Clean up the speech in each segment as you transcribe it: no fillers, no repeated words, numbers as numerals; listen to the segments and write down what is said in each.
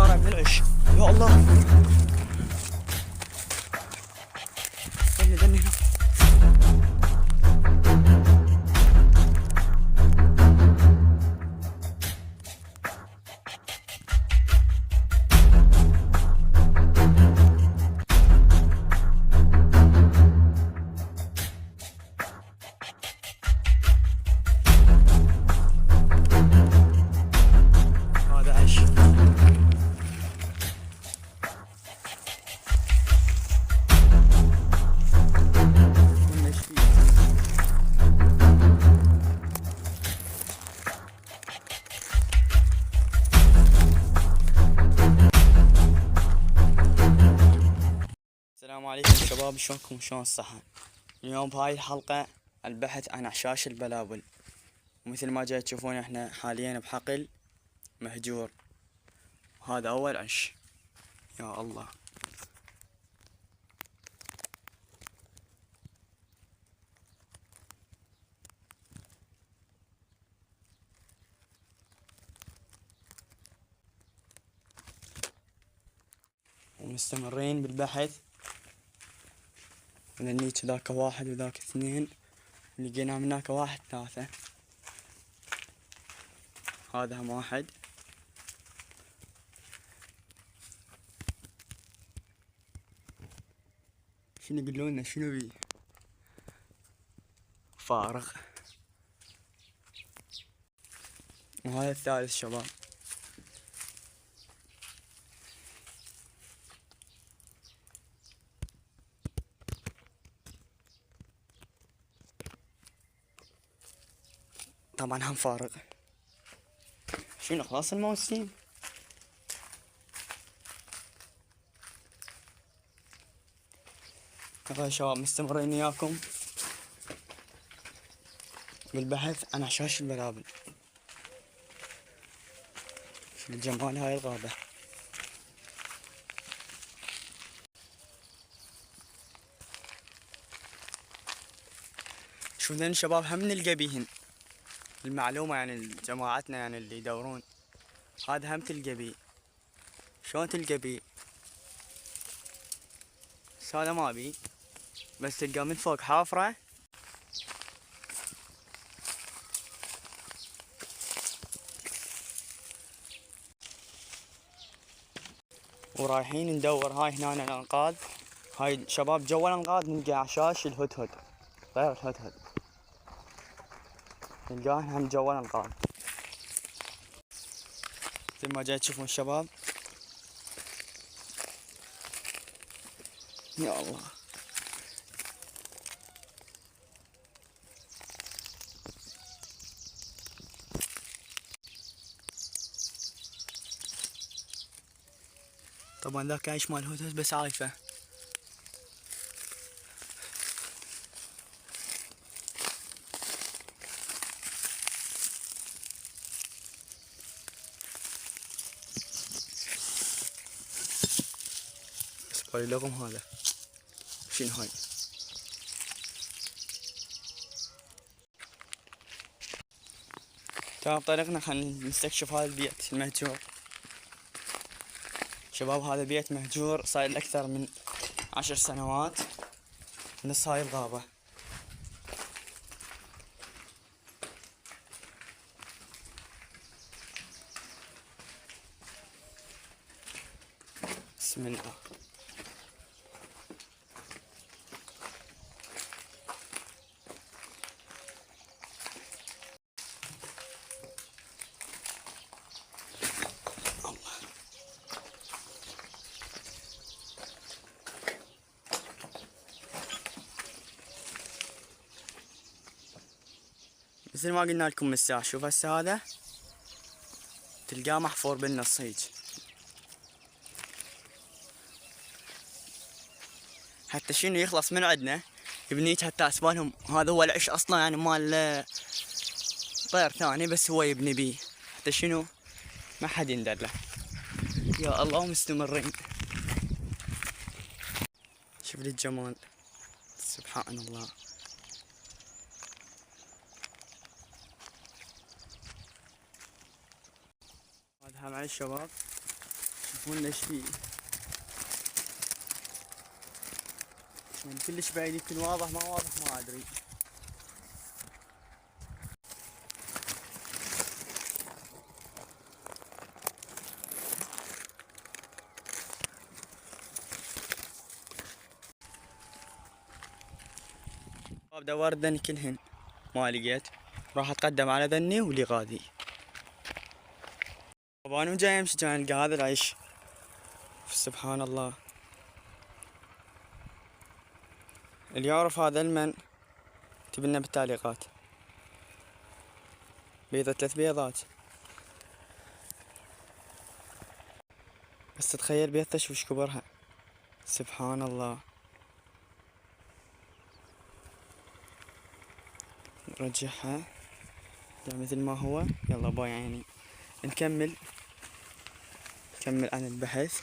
طالع من العش. يا الله، دني هنا. هذا عش. السلام عليكم شباب، شلونكم؟ شلون الصحة؟ اليوم بهاي الحلقة البحث عن أعشاش البلابل. ومثل ما جاي تشوفون احنا حاليا بحقل مهجور. هذا أول عش. يا الله، ومستمرين بالبحث. من هنيك ذاك واحد وذاك اثنين، لقينا من هناك واحد ثلاثة. هذا هم واحد. شنو يقولون شنو بي؟ فارغ. وهذا الثالث شباب. طبعا هم فارغ. شنو خلاص الموسم؟ يلا يا شباب، مستمرين وياكم بالبحث عن أعشاش البلابل. شوف الجمال هاي الغابة. شوف ذن الشباب هم نلقى بيهن المعلومة، يعني جماعتنا يعني اللي يدورون، هذا هم تلقى بيه. شلون تلقى بيه؟ بس هذا ما بيه، بس تلقى من فوق حافرة. ورايحين ندور هاي هنا الأنقاض. هاي شباب جوا الأنقاض نلقى أعشاش الهدهد، طير الهدهد نلقاه هم جوا الأنقاض. زي ما جاي تشوفون الشباب. يا الله، طبعا ذاك عايش مال الهدهد بس عايفه. بس بالي لكم هذا شنو هاي. تمام، طريقنا خلينا نستكشف هذا البيت المهجور. شباب هذا بيت مهجور صار له أكثر من 10 سنوات، نص هاي الغابة. بسم الله. مثل ما قلنا لكم الساعة، شوف هسه هذا تلقاه محفور بالنص هيج. حتى شنو يخلص من عندنا يبنيك، حتى اسبانهم هذا هو العش اصلا، يعني مال طير ثاني بس هو يبني بيه. حتى شنو ما حد يندر له. يا الله، مستمرين. شوف لي الجمال، سبحان الله. هذا معي الشباب، شوفون ايش فيه. يعني كلش بعيد، يمكن واضح ما واضح ما ادري. دور ذني كلهن ما لقيت، راح اتقدم على ذني واللي غادي. طب انا جاي امشي جاي القى هذا العيش. سبحان الله. اللي يعرف هذا المن اكتب لنا بالتعليقات. بيضة 3 بيضات، بس تتخيل بيضة وش كبرها. سبحان الله. نرجعها مثل ما هو. يلا باي عيني. نكمل عن البحث.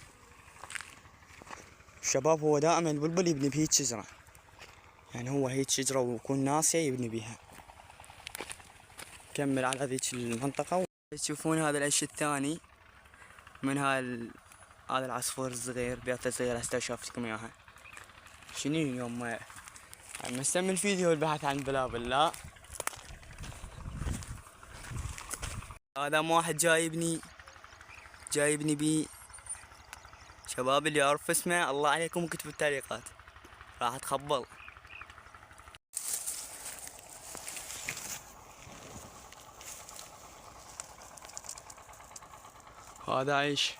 الشباب هو دائما البلبل يبني بهيج شجرة، يعني هو هيج شجرة ويكون ناسية يبني بيها. نكمل على ذيك المنطقة. تشوفون هذا العش الثاني من هذا العصفور الصغير، بيضة صغيرة هسه شافتكم اياها. شنو يوم ما نستعمل الفيديو البحث عن بلابل. لا هذا واحد جاي يبني بي. شباب اللي يعرف اسمه الله عليكم اكتبوا التعليقات، راح اتخبل. هذا عيش.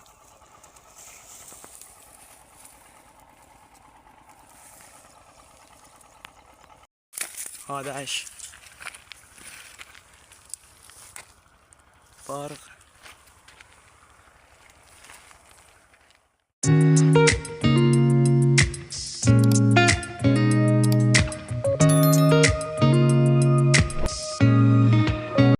هذا عيش فارغ.